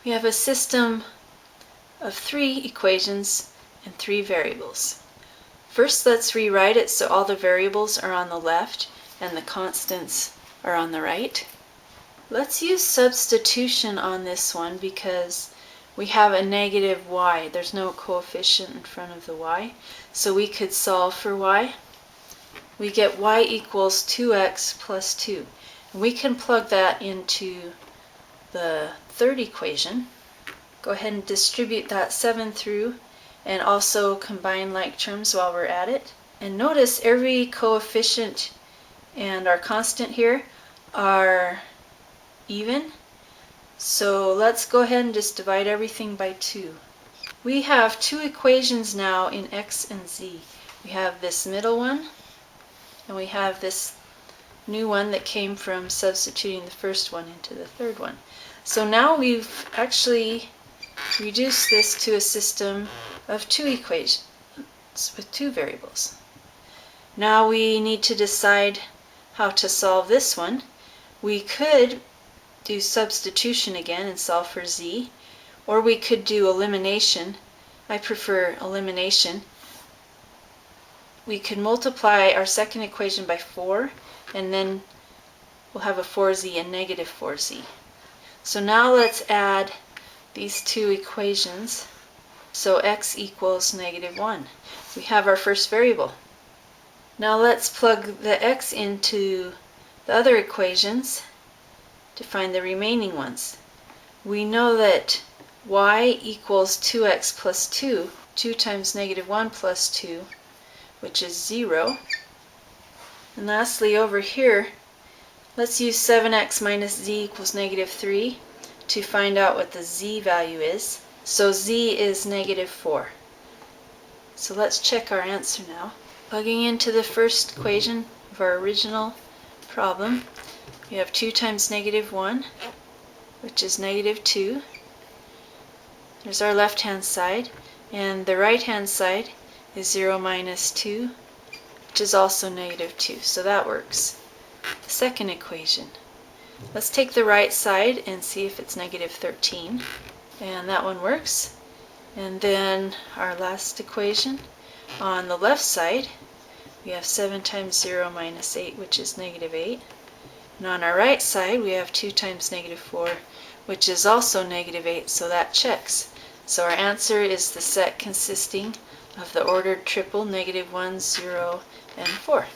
We have a system of 3 equations and 3 variables. First, let's rewrite it so all the variables are on the left and the constants are on the right. Let's use substitution on this one because we have a negative y. There's no coefficient in front of the y. So we could solve for y. We get y equals 2x plus 2. And we can plug that into the third equation. Go ahead and distribute that 7 through and also combine like terms while we're at it. And notice every coefficient and our constant here are even. So let's go ahead and just divide everything by 2. We have 2 equations now in x and z. We have this middle one and we have this new one that came from substituting the first one into the third one. So now we've actually reduced this to a system of 2 equations with 2 variables. Now we need to decide how to solve this one. We could do substitution again and solve for z, or we could do elimination. I prefer elimination. We could multiply our second equation by 4, and then we'll have a 4z and negative 4z. So now let's add these 2 equations. So x equals negative 1. We have our first variable. Now let's plug the x into the other equations to find the remaining ones. We know that y equals 2x plus 2, 2 times negative 1 plus 2, which is 0. And lastly, over here, let's use 7x minus z equals negative 3 to find out what the z value is. So z is negative 4. So let's check our answer now. Plugging into the first equation of our original problem, we have 2 times negative 1, which is negative 2. There's our left-hand side. And the right-hand side is 0 minus 2, which is also negative 2. So that works. The second equation. Let's take the right side and see if it's negative 13. And that one works. And then our last equation. On the left side, we have 7 times 0 minus 8, which is negative 8. And on our right side, we have 2 times negative 4, which is also negative 8, so that checks. So our answer is the set consisting of the ordered triple negative 1, 0, and 4.